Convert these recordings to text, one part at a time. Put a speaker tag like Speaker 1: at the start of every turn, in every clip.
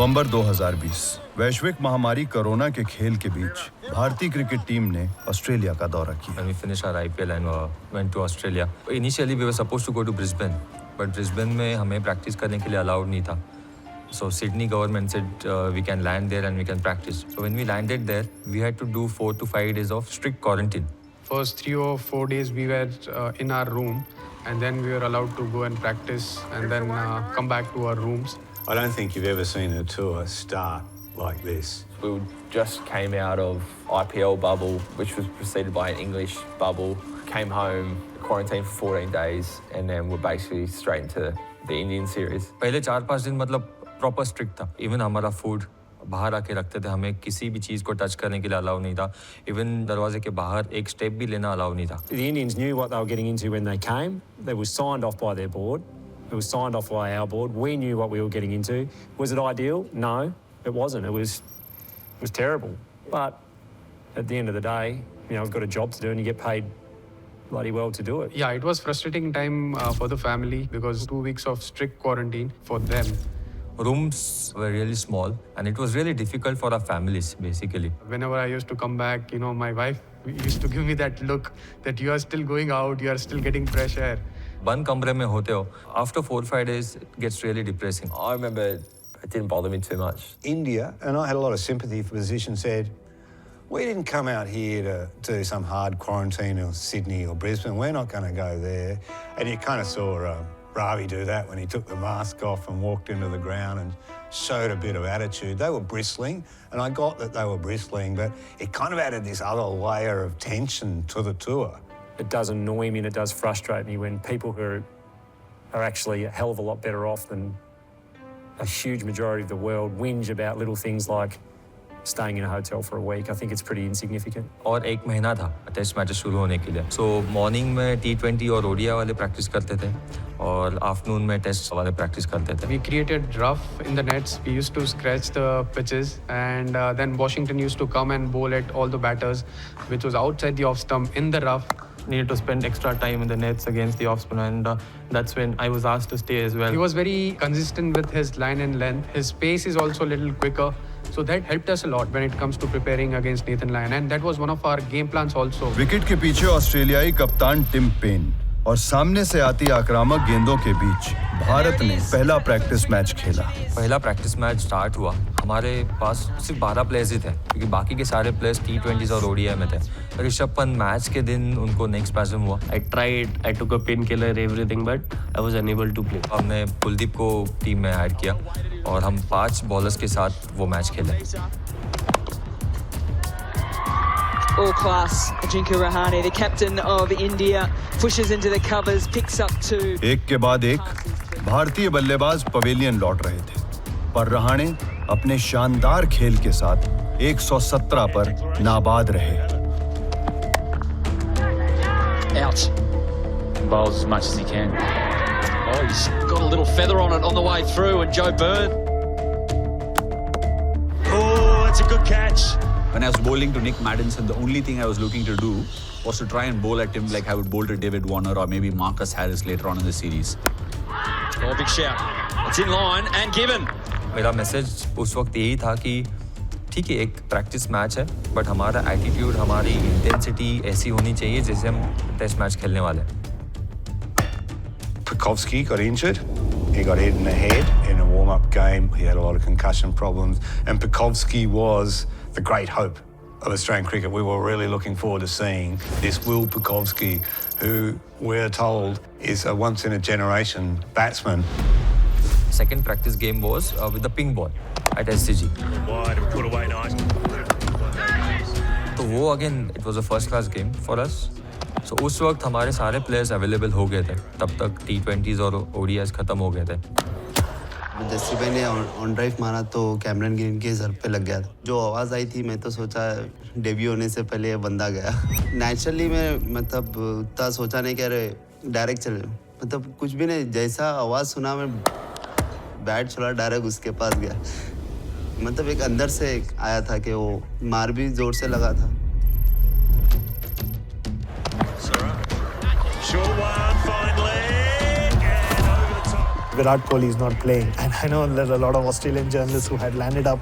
Speaker 1: नवंबर 2020 वैश्विक महामारी कोरोना के खेल के बीच भारतीय क्रिकेट टीम ने ऑस्ट्रेलिया का दौरा किया।
Speaker 2: When we finished our IPL and went to Australia. Initially we were supposed to go to Brisbane, but Brisbane में हमें practice करने के लिए allowed नहीं था. So Sydney government said we can land there and we can practice. So when we landed there, we had to do 4 to 5 days of strict quarantine.
Speaker 3: First 3 or 4 days we were in our room, and then we were allowed to go and practice and then come back to our rooms.
Speaker 4: I don't think you've ever seen a tour start like this.
Speaker 5: We just came out of IPL bubble, which was preceded by an English bubble. Came home, quarantined for 14 days, and then we're basically straight into the Indian series.
Speaker 2: पहले 4-5 दिन मतलब proper strict था. Even हमारा food बाहर आके रखते थे, हमें किसी भी चीज़ को टच करने के लिए अलाउ नहीं था. Even दरवाजे के बाहर एक स्टेप भी लेना अलाउ नहीं था.
Speaker 6: The Indians knew what they were getting into when they came. They were signed off by their board. It was signed off by our board. We knew what we were getting into. Was it ideal? No, it wasn't. It was terrible. But at the end of the day, you know, I've got a job to do and you get paid bloody well to do it.
Speaker 3: Yeah, it was frustrating time for the family because 2 weeks of strict quarantine for them.
Speaker 2: Rooms were really small and it was really difficult for our families basically.
Speaker 3: Whenever I used to come back, you know, my wife used to give me that look that you are still going out, you are still getting fresh air.
Speaker 2: बंद कमरे में होते हो. After 4-5 days, it gets really depressing.
Speaker 5: I remember it didn't bother me too much.
Speaker 4: India, and I had a lot of sympathy for the position, said, we didn't come out here to do some hard quarantine in Sydney or Brisbane. We're not going to go there. And you kind of saw Ravi do that when he took the mask off and walked into the ground and showed a bit of attitude. They were bristling, and I got that they were bristling, but it kind of added this other layer of tension to the tour.
Speaker 6: It does annoy me and it does frustrate me when people who are actually a hell of a lot better off than a huge majority of the world whinge about little things like staying in a hotel for a week. I think it's pretty insignificant.
Speaker 2: और 1 महीना था test matches शुरू होने के लिए. So morning में T20 और ओडिया वाले प्रैक्टिस करते थे और आफ्टरनून में टेस्ट वाले प्रैक्टिस करते थे.
Speaker 3: We created rough in the nets. We used to scratch the pitches, and then Washington used to come and bowl at all the batters, which was outside the off stump in the rough.
Speaker 7: Needed to spend extra time in the nets against the off spinner, and that's when I was asked to stay as well.
Speaker 3: He was very consistent with his line and length. His pace is also a little quicker, so that helped us a lot when it comes to preparing against Nathan Lyon, and that was one of our game plans also.
Speaker 1: Wicket के पीछे ऑस्ट्रेलियाई कप्तान Tim Paine और सामने से आती आक्रामक गेंदों के बीच भारत ने पहला प्रैक्टिस मैच खेला.
Speaker 2: पहला प्रैक्टिस मैच स्टार्ट हुआ. हमारे पास सिर्फ 12 प्लेयर्स ही थे क्योंकि बाकी के सारे प्लेयर्स T20s और ODI में थे. ऋषभ पंत मैच के दिन उनको नेक स्पैज़म हुआ.
Speaker 7: I tried, I took a painkiller, everything, but I was unable to play.
Speaker 2: हमने कुलदीप को टीम में ऐड किया और हम 5 बॉलर्स के साथ वो मैच खेले.
Speaker 8: All class, Ajinkya Rahane, the captain of India, pushes into the covers, picks up 2.
Speaker 1: एक के बाद एक भारतीय बल्लेबाज पवेलियन लौट रहे थे, पर रहाणे अपने शानदार खेल के साथ 117 पर नाबाद रहे.
Speaker 9: Out. Bowls as much as he can. Oh, he's got a little feather on it on the way through, and Joe Byrne.
Speaker 10: Oh, that's a good catch. When I was bowling to Nick Maddinson, the only thing I was looking to do was to try and bowl at him like I would bowl to David Warner or maybe Marcus Harris later on in the series.
Speaker 9: Oh, big shout. It's in line and given.
Speaker 2: मेरा message उस वक्त यही था कि ठीक है एक practice match है, बट हमारा एटीट्यूड, हमारी इंटेंसिटी ऐसी होनी चाहिए जैसे हम टेस्ट मैच खेलने वाले हैं.
Speaker 4: Pukovski got injured. He got hit in the head in a warm-up game. He had a lot of concussion problems. And Pukovski was the great hope of Australian cricket. We were really looking forward to seeing this Will Pukovski, who we're told is a once-in-a-generation batsman.
Speaker 2: Second practice game was with the pink ball at SCG.
Speaker 10: Wide and put away nice.
Speaker 2: तो वो again it was a first-class game for us. So उस वक्त हमारे सारे players available हो गए थे. तब तक T20s और ODIs खत्म हो गए थे.
Speaker 11: जैसे मैंने ऑन ड्राइव मारा तो कैमरन ग्रीन के सर पे लग गया था. जो आवाज़ आई थी मैं तो सोचा डेब्यू होने से पहले ये बंदा गया. नेचुरली मैं मतलब उतना सोचा नहीं कि अरे डायरेक्ट चले, मतलब कुछ भी नहीं. जैसा आवाज़ सुना मैं बैट छोड़ा डायरेक्ट उसके पास गया. मतलब एक अंदर से आया था कि वो मार भी जोर से लगा था.
Speaker 12: Virat Kohli is not playing. And I know there are a lot of Australian journalists who had landed up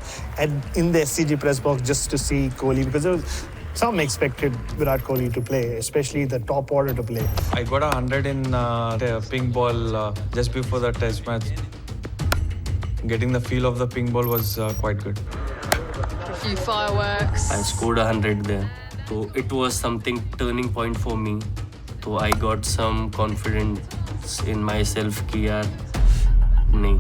Speaker 12: in the SCG press box just to see Kohli, because there was some expected Virat Kohli to play, especially the top order to play.
Speaker 13: I got 100 in the pink ball just before the test match. Getting the feel of the pink ball was quite good.
Speaker 14: A few fireworks.
Speaker 15: I scored 100 there. So it was something turning point for me. So I got some confidence in myself कि यार नहीं,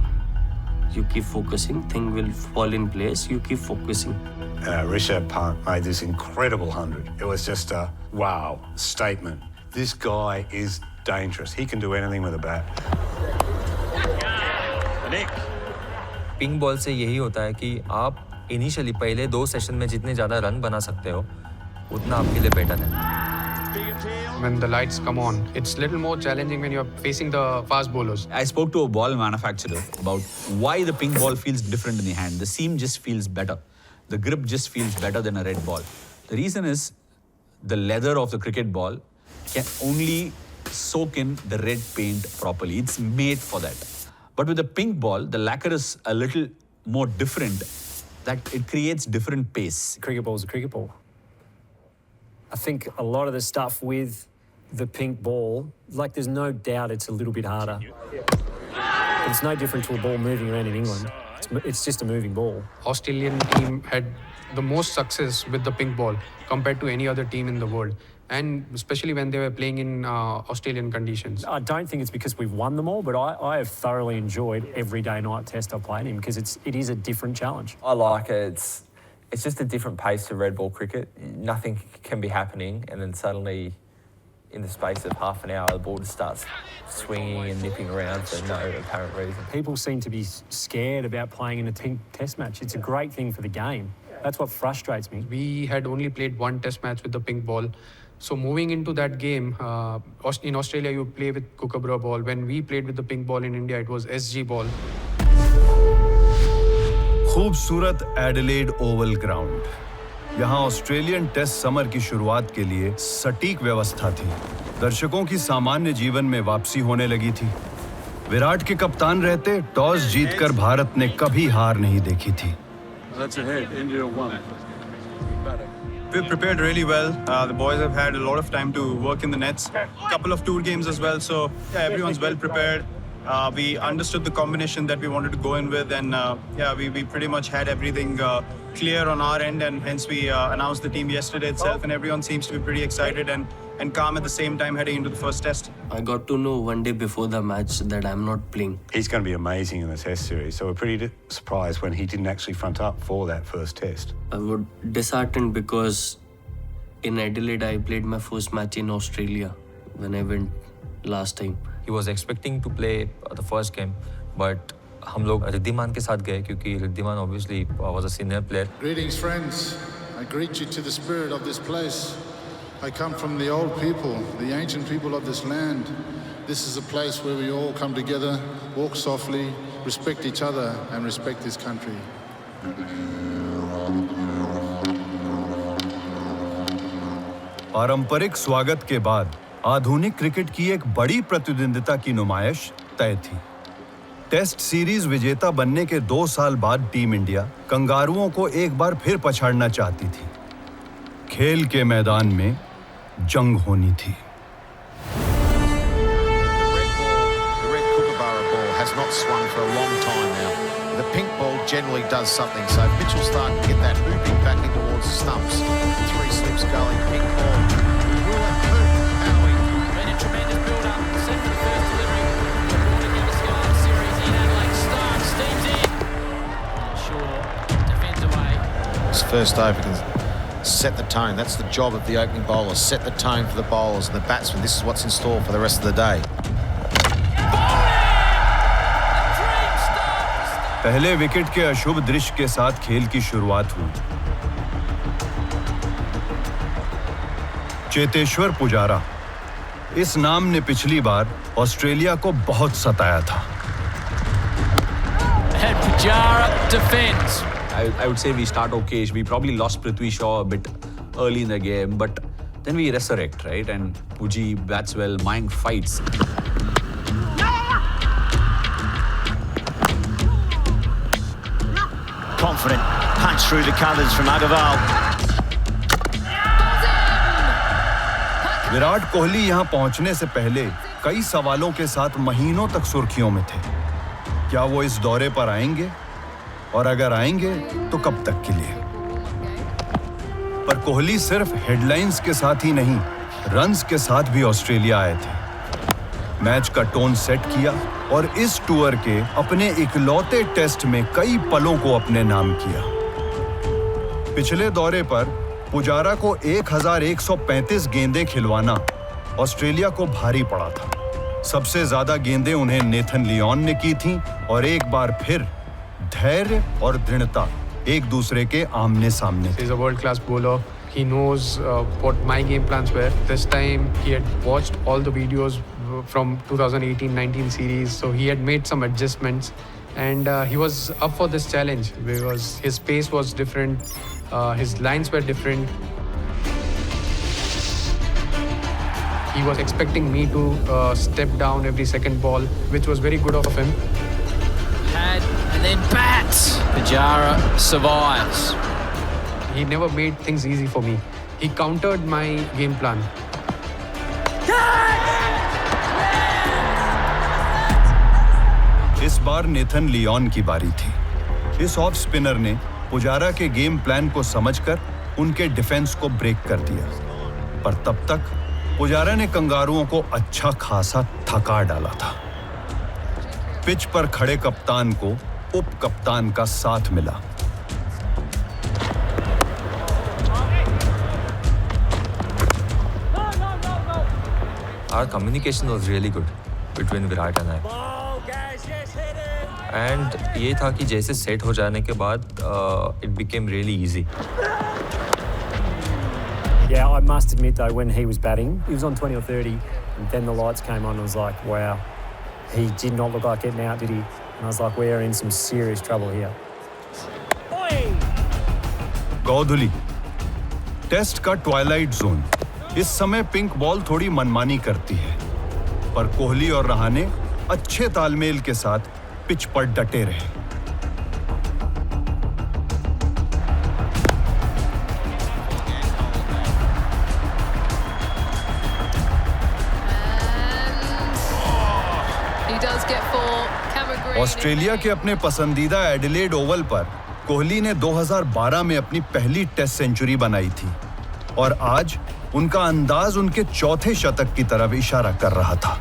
Speaker 15: you keep focusing, thing will fall in place, you keep focusing.
Speaker 4: Rishabh Pant made this incredible 100. It was just a wow statement. This guy is dangerous. He can do anything with a bat.
Speaker 2: Pink ball से यही होता है कि आप initially पहले 2 session में जितने ज़्यादा रन बना सकते हो उतना आपके लिए बेटर है.
Speaker 3: When the lights come on, it's a little more challenging when you're facing the fast bowlers.
Speaker 10: I spoke to a ball manufacturer about why the pink ball feels different in the hand. The seam just feels better. The grip just feels better than a red ball. The reason is the leather of the cricket ball can only soak in the red paint properly. It's made for that. But with the pink ball, the lacquer is a little more different, that it creates different pace.
Speaker 6: Cricket ball is a cricket ball. I think a lot of the stuff with the pink ball, like there's no doubt it's a little bit harder. It's no different to a ball moving around in England. It's just a moving ball.
Speaker 3: Australian team had the most success with the pink ball compared to any other team in the world. And especially when they were playing in Australian conditions.
Speaker 6: I don't think it's because we've won them all, but I have thoroughly enjoyed every day night test I've played in because it is a different challenge.
Speaker 5: I like it. It's just a different pace to red ball cricket. Nothing can be happening, and then suddenly, in the space of half an hour, the ball just starts swinging and nipping around for no apparent reason.
Speaker 6: People seem to be scared about playing in a team test match. It's a great thing for the game. That's what frustrates me.
Speaker 3: We had only played 1 test match with the pink ball. So moving into that game, in Australia you play with Kookaburra ball. When we played with the pink ball in India, it was SG ball.
Speaker 1: खूबसूरत Adelaide Oval ground. यहाँ Australian test summer की शुरुआत के लिए सटीक व्यवस्था थी. दर्शकों की सामान्य जीवन में वापसी होने लगी थी. विराट के कप्तान रहते टॉस जीतकर भारत ने कभी हार नहीं देखी थी.
Speaker 16: We've prepared really well. The boys have had a lot of time to work in the nets. Couple of tour games as well. So yeah, everyone's well prepared. We understood the combination that we wanted to go in with, and we pretty much had everything clear on our end, and hence we announced the team yesterday itself, and everyone seems to be pretty excited and calm at the same time heading into the first test.
Speaker 15: I got to know 1 day before the match that I'm not playing.
Speaker 4: He's going to be amazing in the test series, so we're pretty surprised when he didn't actually front up for that first test.
Speaker 15: I was disheartened because in Adelaide I played my first match in Australia when I went last time.
Speaker 2: He was expecting to play the first game, but हम लोग रिद्धिमान के साथ गए क्योंकि Riddhiman obviously was a senior player.
Speaker 17: Greetings, friends. I greet you to the spirit of this place. I come from the old people, the ancient people of this land. This is a place where we all come together, walk softly, respect each other, and respect this country.
Speaker 1: पारंपरिक स्वागत के बाद आधुनिक cricket की एक बड़ी प्रतिद्वंदिता की नुमाइश तय थी. टेस्ट सीरीज विजेता बनने के 2 साल बाद टीम इंडिया कंगारुओं को एक बार फिर पछाड़ना चाहती थी. खेल के मैदान में जंग होनी थी.
Speaker 18: The red Kookaburra ball has not swung for a long time now. The pink ball generally does something. So Mitchell starting to get that hooping back in towards the stumps. 3 slips going, pink ball. Will it hoop? Howie.
Speaker 9: Been a tremendous build-up. Set for the first delivery. The Watergate Sky series in Adelaide. Stark steams in. Shaw defends away.
Speaker 18: This first over can set the tone. That's the job of the opening bowler. Set the tone for the bowlers and the batsmen. This is what's in store for the rest of the day.
Speaker 1: पहले wicket के अशुभ दृश्य के साथ खेल की शुरुआत हुई. चेतेश्वर पुजारा, इस नाम ने पिछली बार ऑस्ट्रेलिया को बहुत सताया था.
Speaker 9: Pujara defends.
Speaker 10: I would say we start okay. We probably lost Prithvi Shaw a bit early in the game, but then we resurrect, right? And Puji bats well, Mayank fights.
Speaker 19: confident punch through the covers from Agarwal.
Speaker 1: Virat Kohli यहां पहुंचने से पहले कई सवालों के साथ महीनों तक सुर्खियों में थे। क्या वो इस दौरे पर आएंगे, और अगर आएंगे तो कब तक के लिए? पर कोहली सिर्फ हेडलाइंस के साथ ही नहीं, रन्स के साथ भी ऑस्ट्रेलिया आए थे। मैच का टोन सेट किया और इस टूर के अपने इकलौते टेस्ट में कई पलों को अपने नाम किया। पिछले दौरे पर पुजारा को 1135 गेंदें खिलवाना ऑस्ट्रेलिया को भारी पड़ा था। सबसे ज्यादा गेंदें उन्हें नेथन लियोन ने की थीं और एक बार फिर धैर्य और दृढ़ता एक दूसरे के आमने सामने।
Speaker 3: He's a world-class bowler. He knows what my game plans were. This time he had watched all the videos from 2018-19 series, so he had made some adjustments, and he was up for this challenge because his pace was different, his lines were different. He was expecting me to step down every second ball, which was very good of him.
Speaker 9: And then bats. Pujara survives.
Speaker 3: He never made things easy for me. He countered my game plan.
Speaker 1: इस बार Nathan Leone की बारी थी। इस off spinner ने पुजारा के game plan को समझकर उनके डिफेंस को ब्रेक कर दिया, पर तब तक पुजारा ने कंगारुओं को अच्छा खासा थका डाला था। पिच पर खड़े कप्तान को उप कप्तान का साथ मिला।
Speaker 2: Our communication was really good between Virat and I. And ये था कि जैसे सेट हो जाने के बाद it became really easy.
Speaker 6: Yeah, I must admit though, when he was batting, he was on 20 or 30, and then the lights came on, and I was like, wow, he did not look like getting out, did he? And I was like, we are in some serious trouble here.
Speaker 1: गौधुली, test का twilight zone. इस समय pink ball थोड़ी मनमानी करती है, पर कोहली और रहाणे अच्छे तालमेल के साथ पिच पर डटे रहे। ऑस्ट्रेलिया के अपने पसंदीदा एडिलेड ओवल पर कोहली ने 2012 में अपनी पहली टेस्ट सेंचुरी बनाई थी और आज उनका अंदाज उनके चौथे शतक की तरफ इशारा कर रहा था।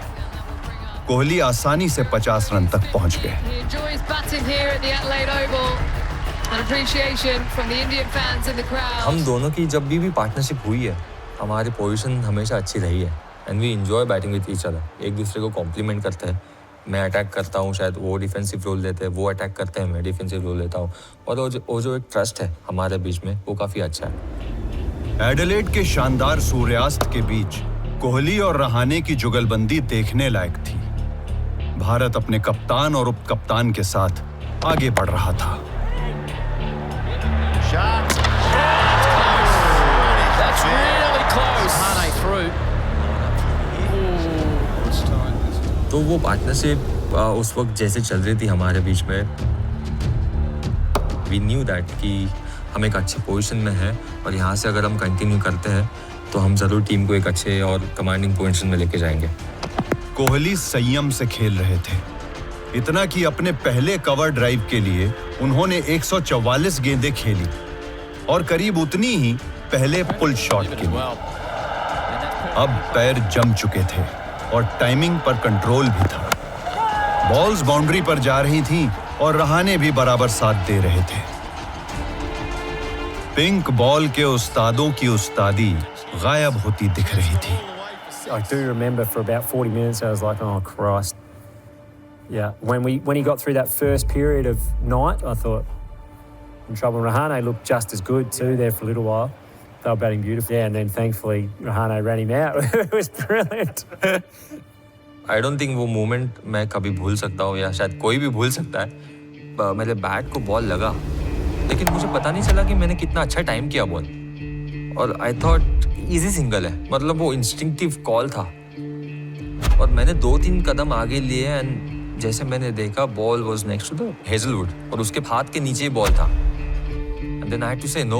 Speaker 1: कोहली आसानी से 50 रन तक पहुंच गए।
Speaker 2: हम दोनों की जब भी पार्टनरशिप हुई है, हमारी पोजीशन हमेशा अच्छी रही है and we enjoy batting with each other. एक दूसरे को कॉम्प्लीमेंट करते हैं। मैं अटैक करता हूँ, शायद वो डिफेंसिव रोल लेते हैं, वो अटैक करते हैं, मैं डिफेंसिव रोल लेता हूँ, और वो जो एक ट्रस्ट है हमारे बीच में, वो काफ़ी अच्छा है।
Speaker 1: एडिलेड के शानदार सूर्यास्त के बीच कोहली और रहाणे की जुगलबंदी देखने लायक थी। भारत अपने कप्तान और उप कप्तान के साथ आगे बढ़ रहा था।
Speaker 2: तो वो पार्टनरशिप उस वक्त जैसे चल रही थी हमारे बीच में, वी न्यू दैट कि हम एक अच्छी पोजीशन में हैं और यहाँ से अगर हम कंटिन्यू करते हैं तो हम ज़रूर टीम को एक अच्छे और कमांडिंग पोजीशन में लेके जाएंगे।
Speaker 1: कोहली संयम से खेल रहे थे, इतना कि अपने पहले कवर ड्राइव के लिए उन्होंने 144 गेंदें खेली और करीब उतनी ही पहले पुल शॉट के लिए। अब पैर जम चुके थे और टाइमिंग पर कंट्रोल भी था। बॉल्स बाउंड्री पर जा रही थीं और रहाणे भी बराबर साथ दे रहे थे। पिंक बॉल के उस्तादों की उस्तादी गायब होती दिख रही थी।
Speaker 6: I do remember for about 40 minutes I was like, oh Christ. Yeah, when he got through that first period of night, I thought in trouble. Rahane looked just as good too there for a little while. They were batting beautifully. Yeah, and then thankfully Rahane ran him out. It was brilliant.
Speaker 2: I don't think वो moment मैं कभी भूल सकता हूँ या शायद कोई भी भूल सकता है। मेरे बैट को बॉल लगा, लेकिन मुझे पता नहीं चला कि मैंने कितना अच्छा टाइम किया बॉल, और आई थॉट इजी सिंगल है, मतलब वो इंस्टिंक्टिव कॉल था और मैंने 2-3 कदम आगे लिए एंड जैसे मैंने देखा ball was next to the Hazlewood और उसके हाथ के नीचे ही बॉल था। And then I had to say no.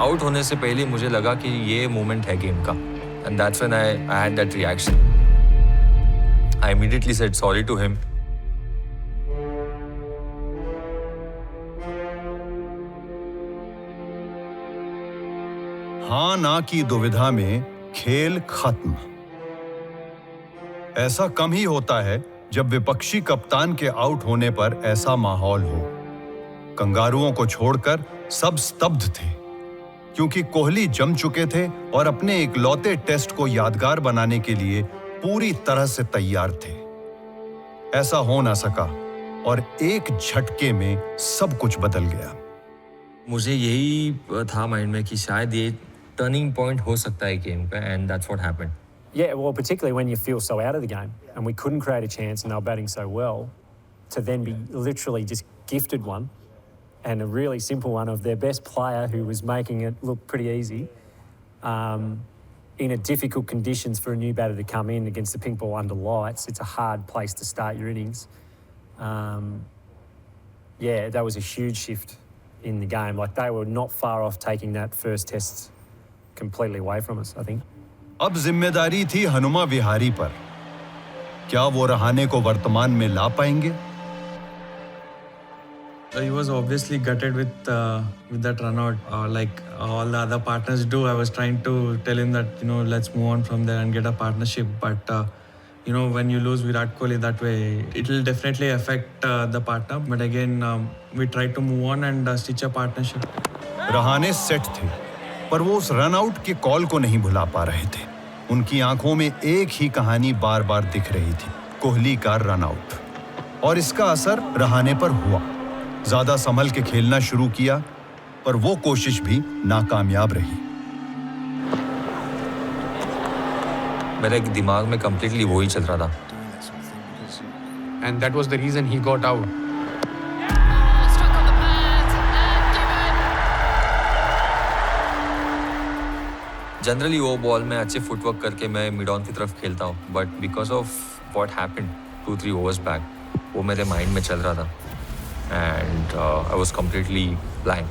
Speaker 2: Out होने से पहले मुझे लगा कि ये मोमेंट है गेम का. And that's when I had that reaction. I immediately said sorry to him.
Speaker 1: हाँ ना की दुविधा में खेल खत्म. ऐसा कम ही होता है जब विपक्षी कप्तान के आउट होने पर ऐसा माहौल हो. कंगारुओं को छोड़कर सब स्तब्ध थे, क्योंकि कोहली जम चुके थे और अपने इकलौते टेस्ट को यादगार बनाने के लिए पूरी तरह से तैयार थे. ऐसा हो ना सका और एक झटके में सब कुछ बदल गया.
Speaker 2: मुझे यही था माइंड में कि शायद ये टर्निंग पॉइंट हो सकता है गेम का, and that's what happened.
Speaker 6: Yeah, well, particularly when you feel so out of the game and we couldn't create a chance and they were batting so well, to then be literally just gifted one, and a really simple one of their best player who was making it look pretty easy, in a difficult conditions for a new batter to come in against the pink ball under lights. It's a hard place to start your innings. Yeah, that was a huge shift in the game. Like, they were not far off taking that first test completely away from us, I think.
Speaker 1: अब जिम्मेदारी थी हनुमा विहारी पर. क्या वो रहाणे को वर्तमान में ला पाएंगे?
Speaker 13: He was obviously gutted with that run out, like all the other partners do. I was trying to tell him that, let's move on from there and get a partnership. But when you lose Virat Kohli that way, it will definitely affect the partner. But again, we tried to move on and stitch a partnership.
Speaker 1: Rahane set थे, पर वो उस run out के call को नहीं भुला पा रहे थे. उनकी आंखों में एक ही कहानी बार बार दिख रही थी, कोहली का रन आउट. और इसका असर रहाणे पर हुआ. ज्यादा संभल के खेलना शुरू किया, पर वो कोशिश भी नाकामयाब रही.
Speaker 2: मेरे दिमाग में कंप्लीटली वो ही चल रहा था.
Speaker 3: And that was the reason he got out.
Speaker 2: Generally वो बॉल में अच्छे फुटवर्क करके मैं मिड ऑन की तरफ खेलता हूँ, but because of what happened 2-3 overs back, वो मेरे माइंड में चल रहा था and I was completely blank.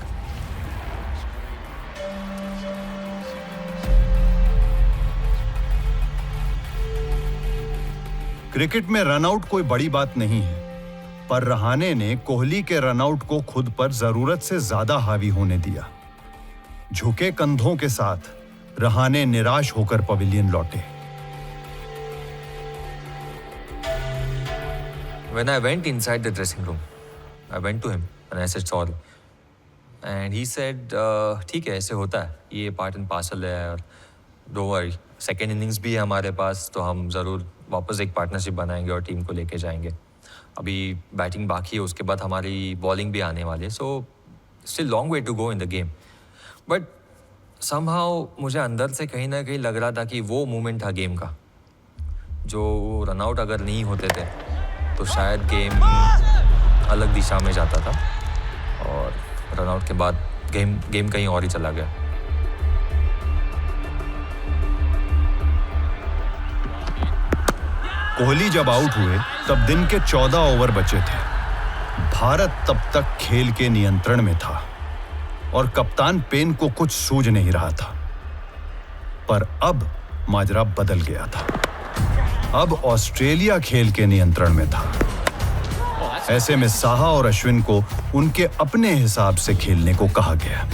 Speaker 1: Cricket में रनआउट कोई बड़ी बात नहीं है, पर रहाणे ने कोहली के रनआउट को खुद पर जरूरत से ज्यादा हावी होने दिया. झुके कंधों के साथ रहाणे निराश होकर पवेलियन लौटे.
Speaker 2: When I went inside the dressing room, I went to him and I said sorry. And he said, ठीक है, ऐसे होता है, ये पार्ट एंड पार्सल है, और डोंट वरी, सेकेंड इनिंग्स भी है हमारे पास, तो हम ज़रूर वापस एक पार्टनरशिप बनाएंगे और टीम को लेके जाएंगे. अभी बैटिंग बाकी है, उसके बाद हमारी बॉलिंग भी आने वाली है, so still long way to go in the game. But somehow मुझे अंदर से कहीं ना कहीं लग रहा था कि वो मोमेंट था गेम का, जो रनआउट अगर नहीं होते थे तो शायद गेम अलग दिशा में जाता था, और रनआउट के बाद गेम कहीं और ही चला गया.
Speaker 1: कोहली जब आउट हुए तब दिन के 14 ओवर बचे थे. भारत तब तक खेल के नियंत्रण में था और कप्तान पेन को कुछ सूझ नहीं रहा था. पर अब माजरा बदल गया था. अब ऑस्ट्रेलिया खेल के नियंत्रण में था. ऐसे में साहा और अश्विन को उनके अपने हिसाब से खेलने को कहा गया.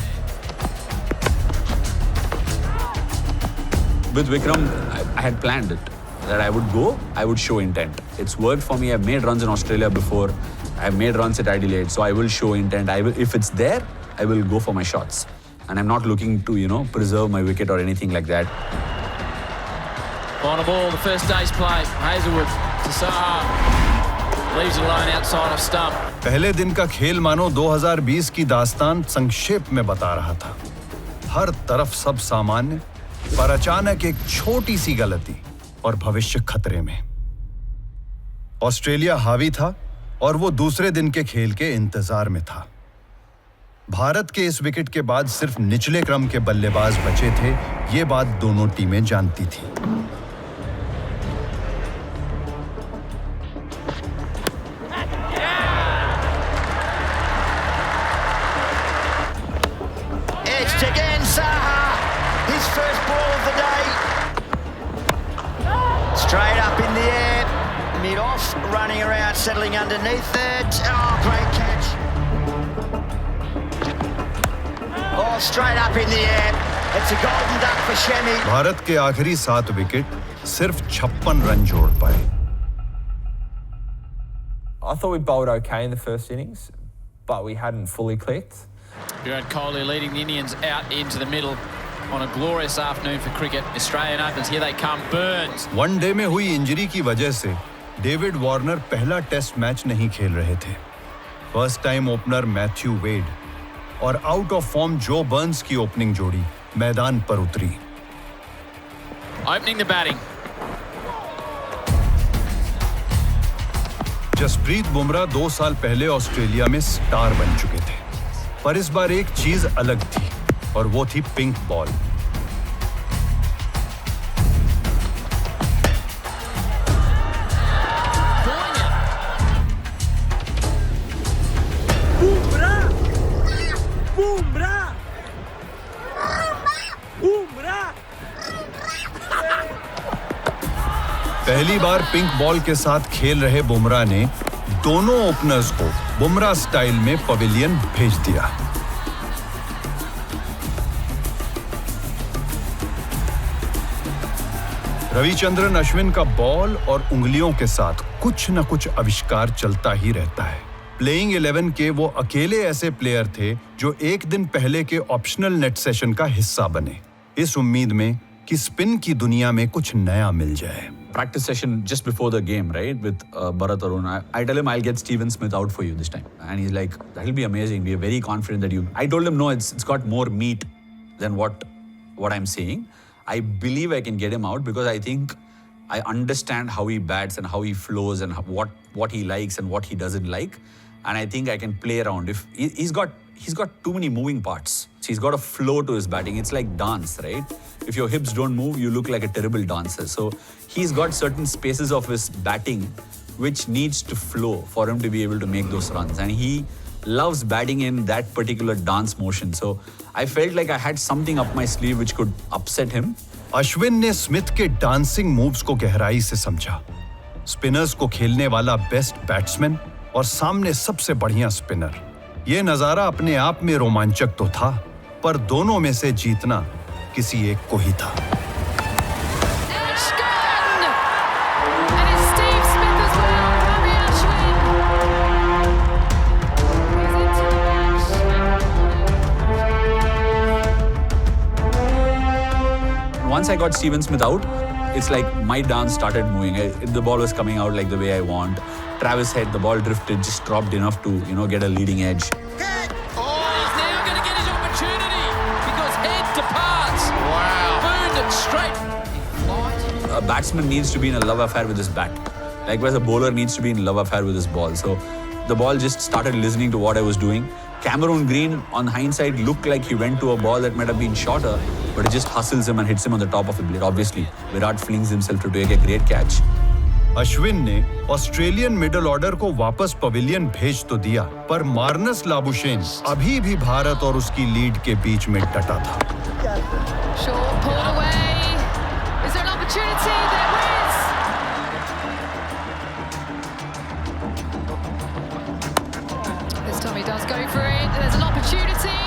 Speaker 10: With Vikram, I had planned it. That I would go, I would show intent. It's worked for me. I've made runs in Australia before. I've made runs at Adelaide, so I will show intent. If it's there, I will go for my shots. And I'm not looking to, preserve my wicket or anything like that.
Speaker 9: Final ball, the first day's play. Hazelwood to Saha. Leaves it alone outside of stump.
Speaker 1: पहले दिन का खेल मानो 2020 की दास्तान संक्षेप में बता रहा था. हर तरफ सब सामान्य, पर अचानक एक छोटी सी गलती और भविष्य खतरे में. ऑस्ट्रेलिया हावी था और वो दूसरे दिन के खेल के इंतजार में था. भारत के इस विकेट के बाद सिर्फ निचले क्रम के बल्लेबाज बचे थे, ये बात दोनों टीमें जानती थी.
Speaker 19: Straight up in the air, mid-off, running around, settling underneath it. Oh, great catch. Oh, straight up in the air. It's a golden duck for Shemi.
Speaker 1: Bharat के आखिरी 7 विकेट सिर्फ 56 रन जोड़ पाए.
Speaker 5: I thought we bowled okay in the first innings, but we hadn't fully clicked.
Speaker 9: Virat Kohli leading the Indians out into the middle on a glorious afternoon for cricket. Australian Opens, here they come. Burns.
Speaker 1: One day में हुई injury की वजह से David Warner पहला test match नहीं खेल रहे थे. First time opener Matthew Wade और out of form Joe Burns की ओपनिंग जोड़ी मैदान पर उतरी.
Speaker 9: Opening the batting.
Speaker 1: Jasprit Bumrah 2 साल पहले ऑस्ट्रेलिया में स्टार बन चुके थे, पर इस बार एक चीज अलग थी और वो थी पिंक बॉल. पहली बार पिंक बॉल के साथ खेल रहे बुमराह ने दोनों ओपनर्स को बुमराह स्टाइल में पवेलियन भेज दिया. रविचंद्रन अश्विन का बॉल और उंगलियों के साथ कुछ न कुछ आविष्कार चलता ही रहता है. प्लेइंग 11 के वो अकेले ऐसे प्लेयर थे जो एक दिन पहले के ऑप्शनल नेट सेशन का हिस्सा बने, इस उम्मीद में कि स्पिन की दुनिया में कुछ नया मिल जाए.
Speaker 10: Practice session just before the game, right, with Bharat Arun. I tell him I'll get Steven Smith out for you this time, and he's like, "That'll be amazing. We are very confident that you." I told him no, it's got more meat than what I'm saying. I believe I can get him out because I think I understand how he bats and how he flows and what he likes and what he doesn't like, and I think I can play around. If he's got too many moving parts. He's got a flow to his batting. It's like dance, right? If your hips don't move, you look like a terrible dancer. So he's got certain spaces of his batting which needs to flow for him to be able to make those runs. And he loves batting in that particular dance motion. So I felt like I had something up my sleeve which could upset him.
Speaker 1: Ashwin ने Smith के dancing moves को गहराई से समझा. Spinners को खेलने वाला best batsman और सामने सबसे बढ़िया स्पिनर. ये नजारा अपने आप में रोमांचक तो था, पर दोनों में से जीतना किसी एक को ही था.
Speaker 10: Once I got Steven Smith out, it's like my dance started moving. The ball was coming out like the way I want. Travis Head, the ball drifted, just dropped enough to, get a leading edge.
Speaker 9: Oh, he's now going to get his opportunity because Head departs. Wow. Boomed it straight.
Speaker 10: A batsman needs to be in a love affair with his bat. Likewise, a bowler needs to be in a love affair with his ball. So the ball just started listening to what I was doing. Cameron Green, on hindsight, looked like he went to a ball that might have been shorter, but it just hustles him and hits him on the top of the blade. Obviously, Virat flings himself to take a great catch.
Speaker 1: Ashwin ने Australian middle order को वापस pavilion भेज तो दिया, पर Marnus Labuschagne अभी भी भारत और उसकी लीड के बीच में डटा था.
Speaker 14: Short pulled away. Is there an opportunity? There is. This time he does go for it. There's an opportunity.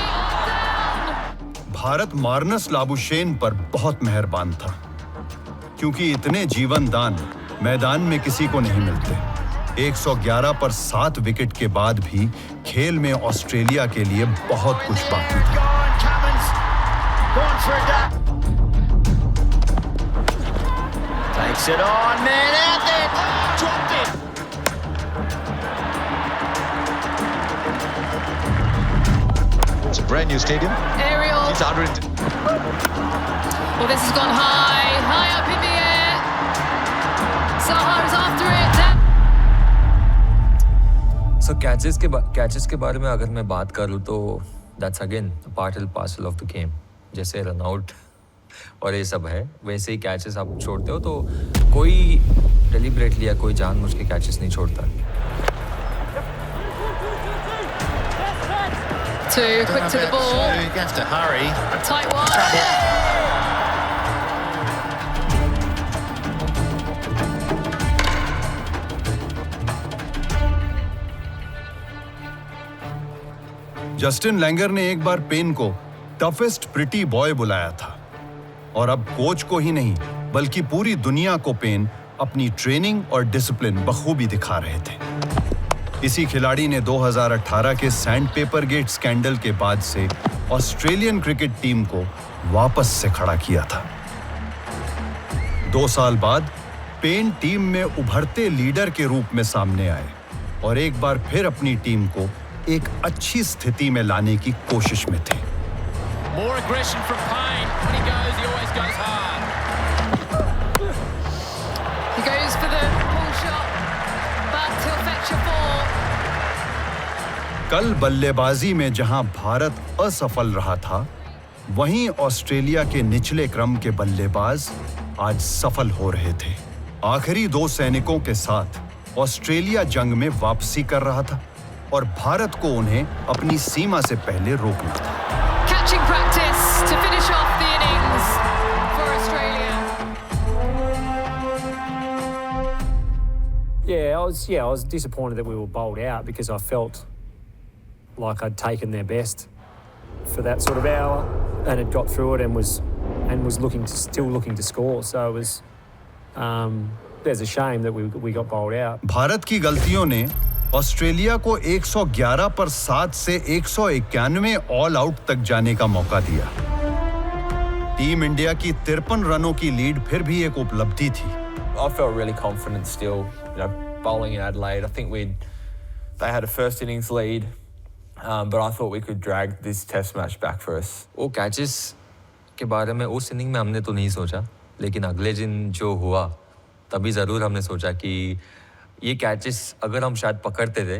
Speaker 1: Bharat Marnus Labuschagne पर बहुत मेहरबान था, क्योंकि इतने जीवन दान मैदान में किसी को नहीं मिलते. 111 पर 7 विकेट के बाद भी खेल में ऑस्ट्रेलिया के लिए बहुत कुछ बाकी था.
Speaker 19: Takes it on, man, out there. Oh, dropped it.
Speaker 18: It's a brand new stadium.
Speaker 14: Aerial.
Speaker 18: It's 100.
Speaker 14: Well, this has gone high up in the air. Saha's after it.
Speaker 2: So catches के बारे में अगर मैं बात करूँ तो that's again a part and parcel of the game. जैसे run out और ये सब है, वैसे ही कैचेस आप छोड़ते हो तो कोई डेलिबरेटली या कोई जानबूझ के कैचेस नहीं छोड़ता.
Speaker 14: Too quick to the ball.
Speaker 18: He has to hurry.
Speaker 14: Tight one.
Speaker 1: Justin Langer ने एक बार पेन को टफेस्ट प्रिटी बॉय बुलाया था और अब कोच को ही नहीं बल्कि पूरी दुनिया को पेन अपनी ट्रेनिंग और डिसिप्लिन बखूबी दिखा रहे थे। इसी खिलाड़ी ने 2018 के सैंडपेपर गेट स्कैंडल के बाद से ऑस्ट्रेलियन क्रिकेट टीम को वापस से खड़ा किया था। 2 साल बाद पेन टीम में उभरते लीडर के रूप में सामने आए और एक बार फिर अपनी टीम को एक अच्छी स्थिति में लाने की कोशिश में थे।
Speaker 9: More aggression from Payne. When he goes, he always goes hard.
Speaker 14: He goes for the pull shot, but he'll fetch a 4.
Speaker 1: कल बल्लेबाजी में जहां भारत असफल रहा था, वहीं ऑस्ट्रेलिया के निचले क्रम के बल्लेबाज आज सफल हो रहे थे। आखिरी 2 सैनिकों के साथ ऑस्ट्रेलिया जंग में वापसी कर रहा था और भारत को उन्हें अपनी सीमा से पहले रोकना था।
Speaker 14: Catching practice to finish off the innings for Australia.
Speaker 6: I was disappointed that we were bowled out because I felt like I'd taken their best for that sort of hour and had got through it and was still looking to score. So it was there's a shame that we got bowled out.
Speaker 1: Bharat की गलतियों ने Australia को 111 पर 7 से 191 all out तक जाने का मौका दिया। टीम इंडिया की 53 रनों की लीड फिर भी एक उपलब्धि थी।
Speaker 5: I felt really confident still, bowling in Adelaide. I think they had a first innings lead, but I thought we could drag this test match back for us.
Speaker 2: वो catches के बारे में उस इनिंग में हमने तो नहीं सोचा, लेकिन अगले दिन जो हुआ तभी ज़रूर हमने सोचा कि ये कैचेस अगर हम शायद पकड़ते थे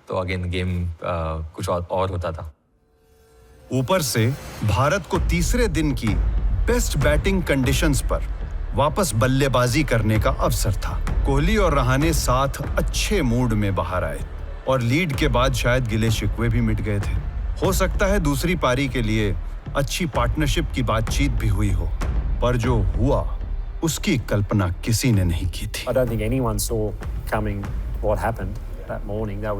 Speaker 2: तो अगेन गेम कुछ और होता था।
Speaker 1: ऊपर से भारत को तीसरे दिन की बेस्ट बैटिंग कंडीशंस पर वापस बल्लेबाजी करने का अवसर था। कोहली और रहाणे साथ अच्छे मूड में बाहर आए और लीड के बाद शायद गिले शिकवे भी मिट गए थे। हो सकता है दूसरी पारी के लिए अच्छी पार्टनरशिप की बातचीत भी हुई हो, पर जो हुआ उसकी कल्पना किसी ने नहीं की थी।
Speaker 6: I don't think anyone saw coming what happened that morning. That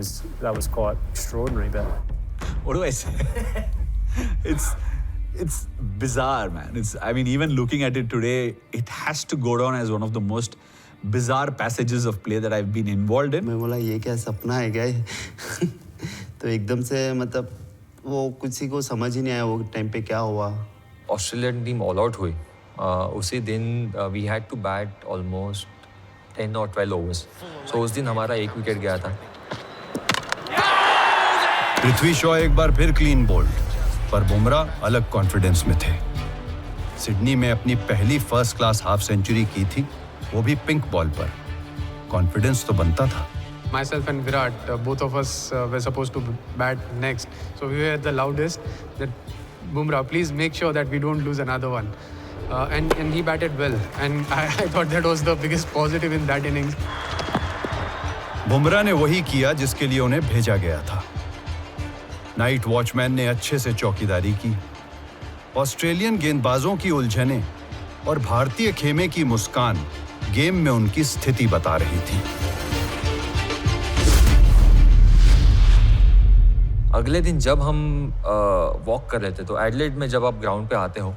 Speaker 6: was quite extraordinary. But
Speaker 10: what do I say? It's bizarre, man. Even looking at it today, it has to go down as one of the most bizarre passages of play that I've been involved in.
Speaker 11: मैं बोला ये क्या सपना है क्या? तो एकदम से मतलब वो किसी को समझ ही नहीं आया वो टाइम पे क्या हुआ।
Speaker 2: ऑस्ट्रेलियन टीम ऑल आउट हुई। उसी दिन we had to bat almost 10 or 12 overs. So उस दिन हमारा 1 विकेट गया था।
Speaker 1: पृथ्वी शॉ एक बार फिर क्लीन बोल्ड, पर बुमराह अलग कॉन्फिडेंस में थे। सिडनी में अपनी पहली फर्स्ट क्लास हाफ सेंचुरी की थी, वो भी पिंक बॉल पर। कॉन्फिडेंस तो बनता था।
Speaker 3: Myself and Virat, both of us were supposed to bat next. So we were the loudest that Bumrah, please make sure that we don't lose another one. And he batted well. And I thought that was the biggest positive in that innings.
Speaker 1: Bumrah ने वही किया जिसके लिए उन्हें भेजा गया था। Night watchman ने अच्छे से चौकीदारी की। ऑस्ट्रेलियन गेंदबाजों की उलझनें और भारतीय खेमे की मुस्कान गेम में उनकी स्थिति बता रही थी।
Speaker 2: अगले दिन जब हम वॉक कर रहे थे तो एडिलेड में जब आप ग्राउंड पे आते हो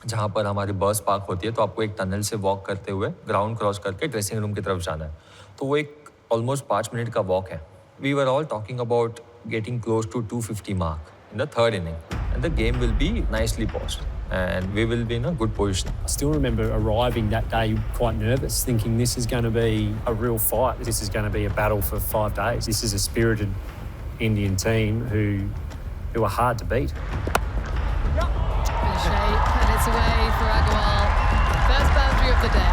Speaker 2: जहाँ पर हमारी बस पार्क होती है तो आपको एक टनल से वॉक करते हुए ग्राउंड क्रॉस करके ड्रेसिंग रूम की तरफ जाना है। तो वो एक ऑलमोस्ट 5 मिनट का वॉक है। We were all talking about getting close to 250 mark in the third inning and the game will be nicely paused and we will be in a good position.
Speaker 6: I still remember arriving that day quite nervous, thinking this is going to be a real fight. This is going to be a battle for 5 days. This is a spirited Indian team who are hard to beat.
Speaker 14: Shape, and it's away for Agarwal. First boundary of the day.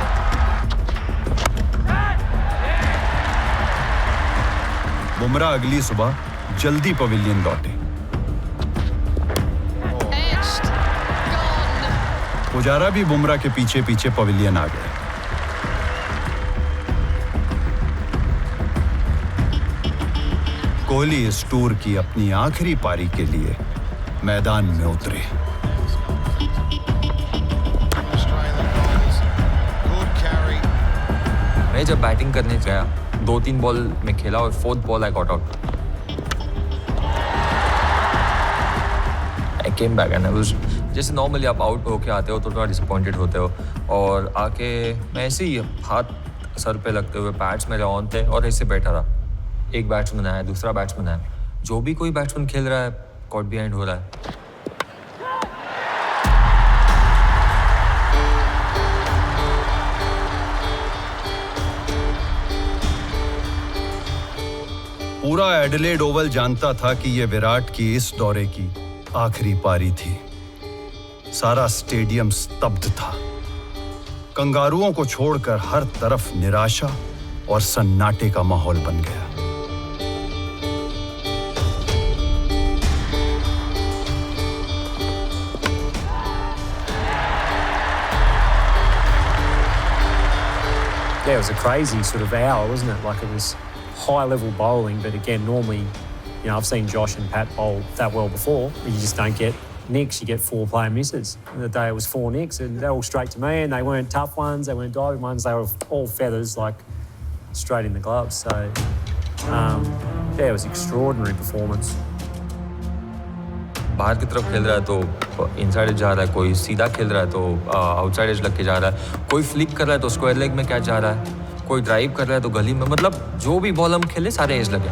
Speaker 1: Bumrah अगली सुबह जल्दी pavilion लौटे। पुजारा भी बुमराह के पीछे पीछे pavilion आ गए। कोहली इस टूर की अपनी आखिरी पारी के लिए मैदान में उतरे।
Speaker 2: मैं जब बैटिंग करने गया 2-3 बॉल में खेला और 4th ball I got out. came back and I was जैसे normally आप out होके आते हो तो थोड़ा disappointed होते हो और आके मैं ऐसे ही हाथ सर पे लगते हुए पैड्स मेरे ऑन थे और ऐसे बैठा रहा। एक बैट्समैन आया, दूसरा बैट्समैन आया, जो भी कोई बैट्समैन खेल रहा है कॉट बिहाइंड हो रहा है।
Speaker 1: पूरा एडिलेड ओवल जानता था कि यह विराट की इस दौरे की आखिरी पारी थी। सारा स्टेडियम स्तब्ध था। कंगारुओं को छोड़कर हर तरफ निराशा और सन्नाटे का माहौल बन गया।
Speaker 6: Yeah, it was a crazy sort of hour, wasn't it? Like it was high-level bowling, but again, normally, you know, I've seen Josh and Pat bowl that well before, but you just don't get nicks, you get 4 player misses. And the day it was 4 nicks, and they're all straight to me, and they weren't tough ones, they weren't diving ones, they were all feathers, like straight in the gloves. So, yeah, it was an extraordinary performance.
Speaker 2: बाहर की तरफ खेल रहा है तो inside as जा रहा है, कोई सीधा खेल रहा है तो आउटसाइड एज लग के जा रहा है, कोई फ्लिक कर रहा है तो स्क्वायर लेग में कैच जा रहा है, कोई ड्राइव कर रहा है तो गली में, मतलब जो भी बॉल हम खेले सारे एज लगे।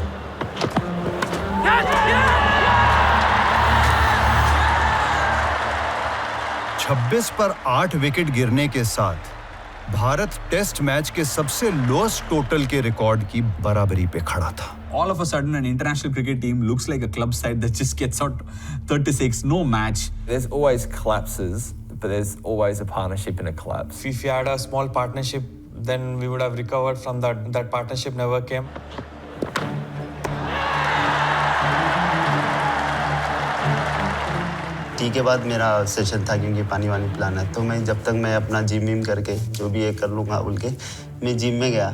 Speaker 1: छब्बीस पर 8 विकेट गिरने के साथ भारत टेस्ट मैच के सबसे लोएस्ट टोटल के रिकॉर्ड की बराबरी पे खड़ा था।
Speaker 10: All of a sudden, an international cricket team looks like a club side that just gets out 36, no match.
Speaker 5: There's always collapses, but there's always a partnership in a collapse.
Speaker 13: If we had a small partnership, then we would have recovered from that. That partnership never came.
Speaker 11: T के बाद मेरा session था क्योंकि पानी वानी पिलाना, तो मैं जब तक मैं अपना जिम विम करके जो भी ये कर लूँगा बोल के मैं जिम में गया।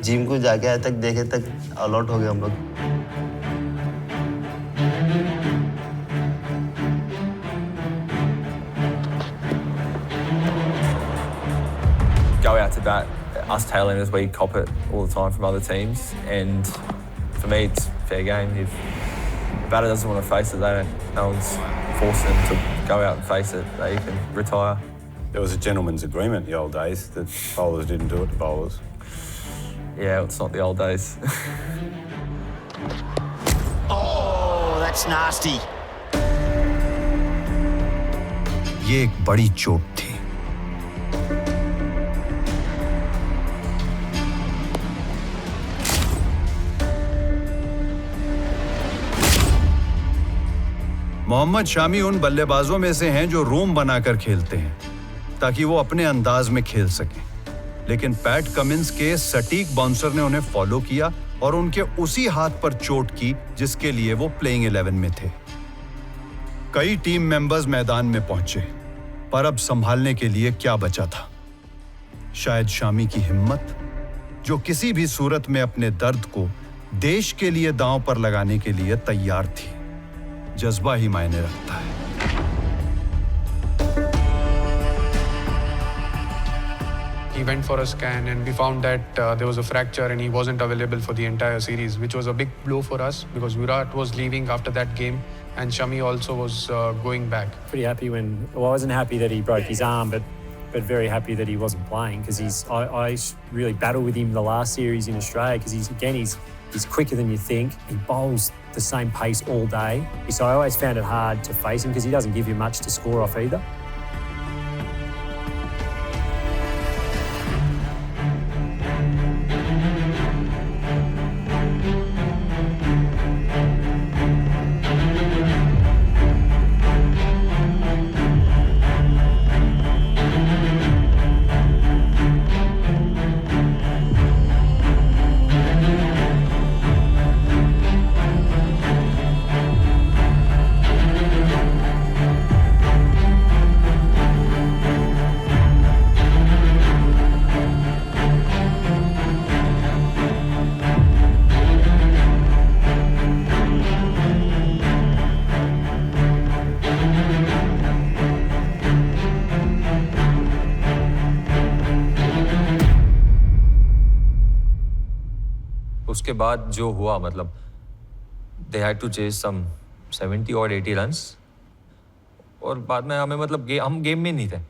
Speaker 11: जिम को जाके आए तक देखे तक अलॉट हो गए हम लोग।
Speaker 5: Go out to bat, us tailenders, we cop it all the time from other teams, and for me it's fair game. If the batter doesn't want to face it, no one's forcing them to go out and face it. They can retire.
Speaker 4: There was a gentleman's agreement in the old days that bowlers didn't do it to bowlers.
Speaker 5: Yeah, it's not the old days.
Speaker 19: Oh, that's nasty.
Speaker 1: ये एक बड़ी चोट थी। मोहम्मद शामी उन बल्लेबाजों में से हैं जो रूम बनाकर खेलते हैं ताकि वो अपने अंदाज में खेल सकें, लेकिन पैट कमिंस के सटीक बाउंसर ने उन्हें फॉलो किया और उनके उसी हाथ पर चोट की जिसके लिए वो प्लेइंग 11 में थे। कई टीम मेंबर्स मैदान में पहुंचे, पर अब संभालने के लिए क्या बचा था? शायद शामी की हिम्मत, जो किसी भी सूरत में अपने दर्द को देश के लिए दांव पर लगाने के लिए तैयार थी। जज्बा ही मायने रखता है।
Speaker 3: He went for a scan and we found that there was a fracture and he wasn't available for the entire series, which was a big blow for us because Virat was leaving after that game and Shami also was going back.
Speaker 6: Pretty happy when, well, I wasn't happy that he broke his arm, but very happy that he wasn't playing because I really battled with him the last series in Australia because he's quicker than you think. He bowls the same pace all day. So I always found it hard to face him because he doesn't give you much to score off either.
Speaker 2: उसके बाद जो हुआ मतलब they had to chase some 70 or 80 runs और बाद में हमें मतलब हम गेम में नहीं थे.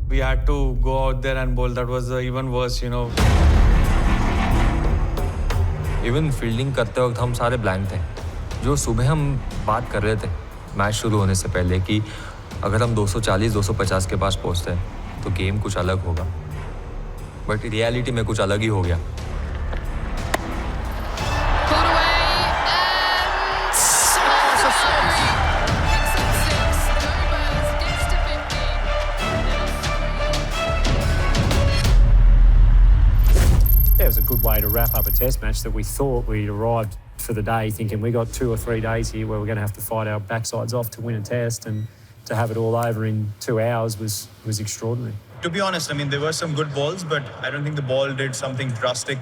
Speaker 13: We had to go out there and bowl. That was even worse, you know.
Speaker 2: Even fielding करते वक्त हम सारे ब्लैंक थे. जो सुबह हम बात कर रहे थे मैच शुरू होने से पहले कि अगर हम 240-250 के पास पहुंचते हैं तो गेम कुछ अलग होगा, बट रियलिटी में कुछ अलग ही हो गया.
Speaker 6: That was a good way to wrap up a test match that we thought we'd arrived for the day thinking we got 2 or 3 days here where we're going to have to fight our backsides off to win a test, and to have it all over in 2 hours was extraordinary.
Speaker 16: To be honest, I mean, there were some good balls, but I don't think the ball did something drastic.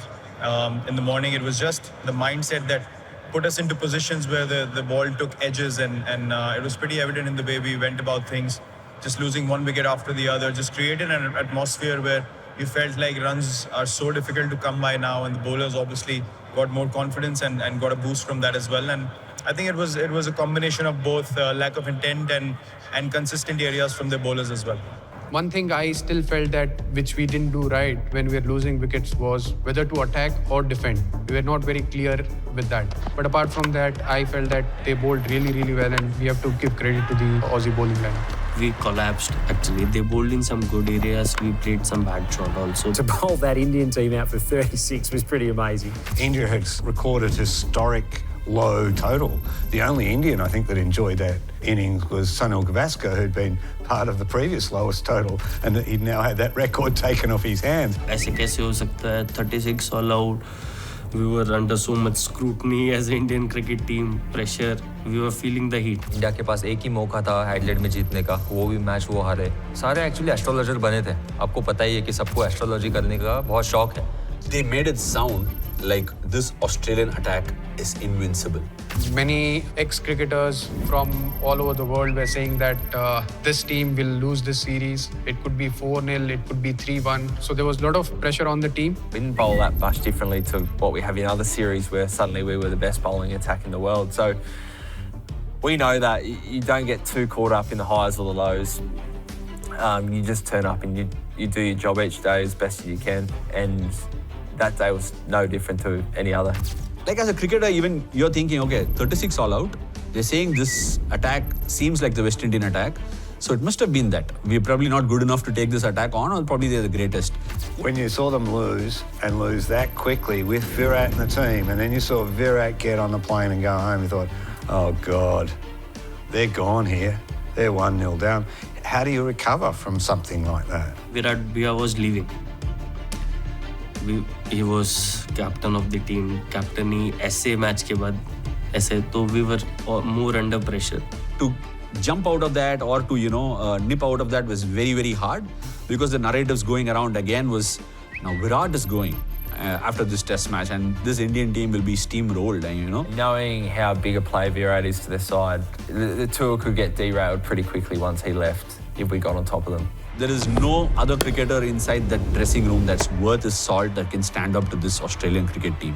Speaker 16: In the morning, it was just the mindset that put us into positions where the ball took edges, and it was pretty evident in the way we went about things, just losing one wicket after the other, just created an atmosphere where you felt like runs are so difficult to come by now, and the bowlers obviously got more confidence and got a boost from that as well. And I think it was a combination of both lack of intent and consistent areas from the bowlers as well.
Speaker 3: One thing I still felt that which we didn't do right when we were losing wickets was whether to attack or defend. We were not very clear with that. But apart from that, I felt that they bowled really, really well, and we have to give credit to the Aussie bowling line.
Speaker 15: We collapsed actually. They bowled in some good areas. We played some bad shot also.
Speaker 6: To bowl that Indian team out for 36 was pretty amazing.
Speaker 4: India has recorded historic low total. The only Indian, I think, that enjoyed that innings was Sunil Gavaskar, who'd been part of the previous lowest total, and he'd now had that record taken off his hands.
Speaker 15: ऐसे कैसे हो सकता है? 36 all out. We were under so much scrutiny as an Indian cricket team. Pressure. We were feeling the heat.
Speaker 2: India के पास एक ही मौका था Adelaide में जीतने का, वो भी मैच वो हारे. सारे एक्चुअली एस्ट्रोलॉजर बने थे. आपको पता ही है कि सबको एस्ट्रोलॉजी करने का बहुत शौक है.
Speaker 10: They made it sound like this Australian attack is invincible.
Speaker 3: Many ex-cricketers from all over the world were saying that this team will lose this series. It could be 4-0, it could be 3-1. So there was a lot of pressure on the team.
Speaker 5: We didn't bowl that much differently to what we have in other series where suddenly we were the best bowling attack in the world. So we know that you don't get too caught up in the highs or the lows. You just turn up and you do your job each day as best as you can. And that day was no different to any other.
Speaker 10: Like as a cricketer, even you're thinking, okay, 36 all out. They're saying this attack seems like the West Indian attack. So it must have been that. We're probably not good enough to take this attack on, or probably they're the greatest.
Speaker 4: When you saw them lose and lose that quickly with Virat in the team, and then you saw Virat get on the plane and go home, you thought, oh God, they're gone here. They're 1-0 down. How do you recover from something like that?
Speaker 15: Virat Bhaiya was leaving. He was captain of the team. Captainy ऐसे match के बाद ऐसे तो we were more under pressure.
Speaker 10: To jump out of that or to nip out of that was very, very hard, because the narratives going around again was now Virat is going after this test match and this Indian team will be steamrolled, and
Speaker 5: Knowing how big a player Virat is to their side, the tour could get derailed pretty quickly once he left if we got on top of them.
Speaker 10: There is no other cricketer inside that dressing room that's worth his salt that can stand up to this Australian cricket team.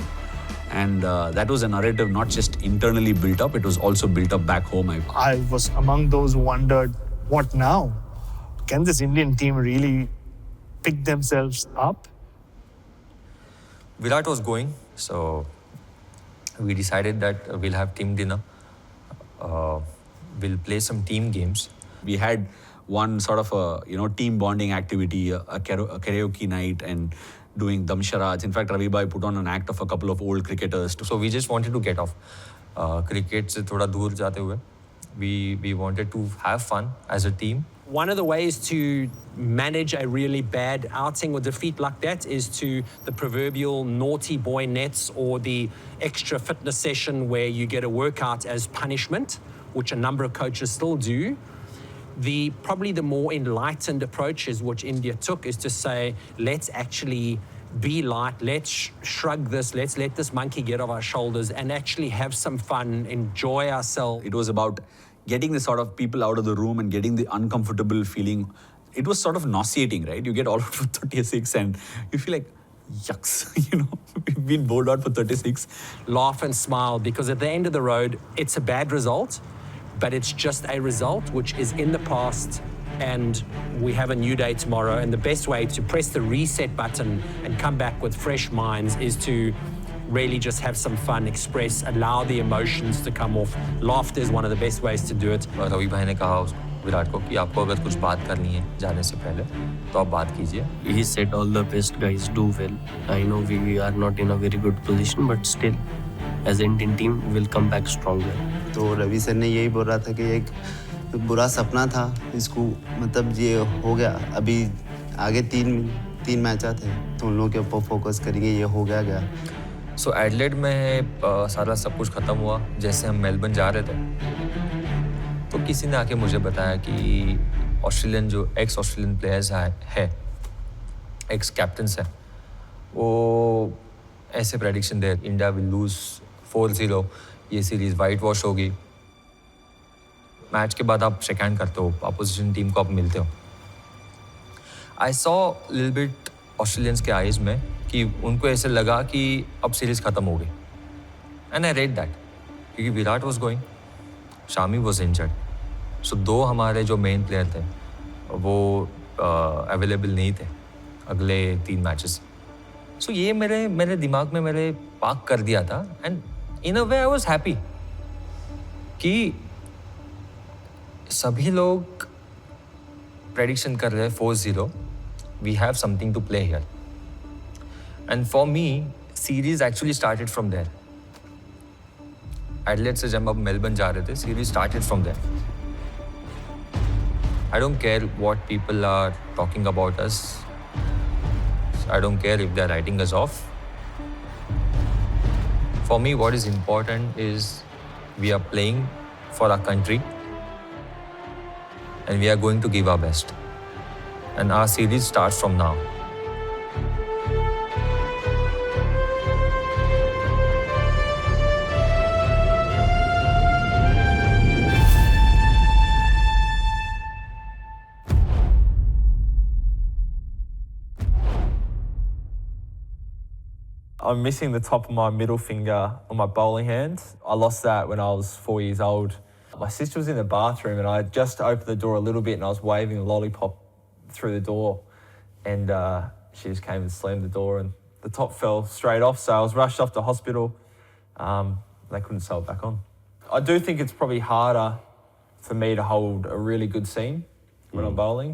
Speaker 10: And that was a narrative not just internally built up, it was also built up back home.
Speaker 12: I was among those who wondered, what now? Can this Indian team really pick themselves up?
Speaker 2: Virat was going, so we decided that we'll have team dinner. We'll play some team games.
Speaker 10: We had one sort of a team bonding activity, a karaoke night, and doing damsharaj. In fact, Ravi Bhai put on an act of a couple of old cricketers.
Speaker 2: So we just wanted to get off. Cricket se thoda dur jate hue. We wanted to have fun as a team.
Speaker 6: One of the ways to manage a really bad outing or defeat like that is to the proverbial naughty boy nets, or the extra fitness session where you get a workout as punishment, which a number of coaches still do. Probably the more enlightened approach is what India took, is to say, let's actually be light, let's shrug this, let's let this monkey get off our shoulders and actually have some fun, enjoy ourselves.
Speaker 10: It was about getting the sort of people out of the room and getting the uncomfortable feeling. It was sort of nauseating, right? You get all out of 36 and you feel like, yucks, we've been bowled out for 36.
Speaker 20: Laugh and smile, because at the end of the road, it's a bad result, but it's just a result which is in the past, and we have a new day tomorrow. And the best way to press the reset button and come back with fresh minds is to really just have some fun, express, allow the emotions to come off. Laughter is one of the best ways to do it.
Speaker 2: Ravi भाई ने कहा विराट को कि आपको अगर कुछ बात करनी है जाने से पहले तो आप बात कीजिए.
Speaker 15: He said all the best guys do well. I know we are not in a very good position, but still, as an Indian team, we'll come back stronger.
Speaker 11: तो रवि सर ने यही बोल रहा था कि एक बुरा सपना था, इसको मतलब ये हो गया. अभी आगे तीन मैच थे तो उन लोगों के ऊपर फोकस करेंगे. ये हो गया.
Speaker 2: सो एडिलेड में सारा सब कुछ ख़त्म हुआ. जैसे हम मेलबर्न जा रहे थे तो किसी ने आके मुझे बताया कि ऑस्ट्रेलियन जो एक्स ऑस्ट्रेलियन प्लेयर्स है एक्स कैप्टन्स हैं, वो ऐसे prediction they India will lose 4-0, ये सीरीज़ वाइट वॉश होगी. मैच के बाद आप शेक हैंड करते हो, अपोजिशन टीम को आप मिलते हो. I saw little bit Australians के आइज़ में कि उनको ऐसे लगा कि अब सीरीज़ ख़त्म हो गई. एंड आई रेड दैट, क्योंकि Virat was going, Shami was injured. So दो हमारे जो मेन प्लेयर थे वो अवेलेबल नहीं थे अगले 3 मैचेस. सो ये मेरे दिमाग में मेरे पार्क कर दिया था. And in a way I was happy कि सभी लोग प्रेडिक्शन कर रहे हैं 4-0, we have something to play here. And for me series actually started from there. Adelaide से जब हम मेलबर्न जा रहे थे, series started from there. I don't care what people are talking about us. I don't care if they are writing us off. For me what is important is we are playing for our country and we are going to give our best. And our series starts from now.
Speaker 5: I'm missing the top of my middle finger on my bowling hand. I lost that when I was 4 years old. My sister was in the bathroom and I just opened the door a little bit and I was waving a lollipop through the door, and she just came and slammed the door and the top fell straight off, so I was rushed off to hospital. They couldn't sew it back on. I do think it's probably harder for me to hold a really good seam when I'm bowling.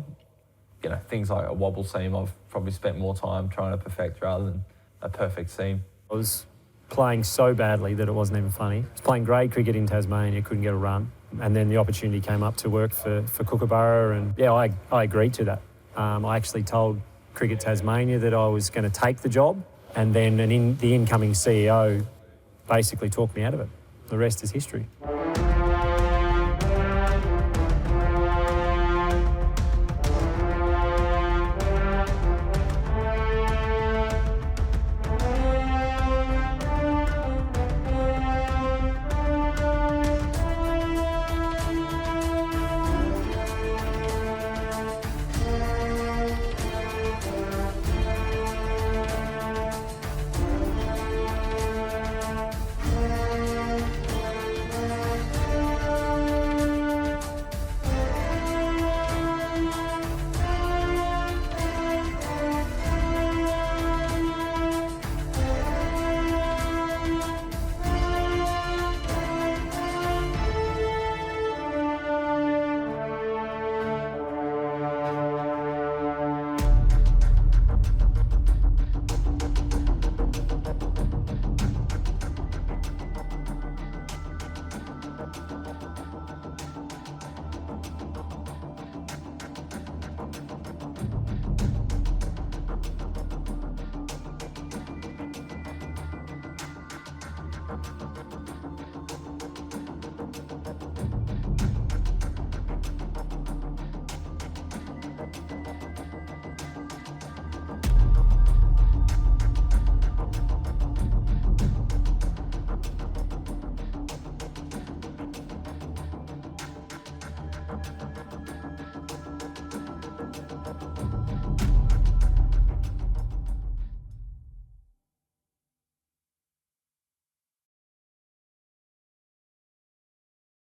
Speaker 5: Things like a wobble seam I've probably spent more time trying to perfect rather than a perfect seam.
Speaker 6: I was playing so badly that it wasn't even funny. I was playing great cricket in Tasmania, couldn't get a run. And then the opportunity came up to work for Kookaburra, and yeah, I agreed to that. I actually told Cricket Tasmania that I was going to take the job, and then the incoming CEO basically talked me out of it. The rest is history.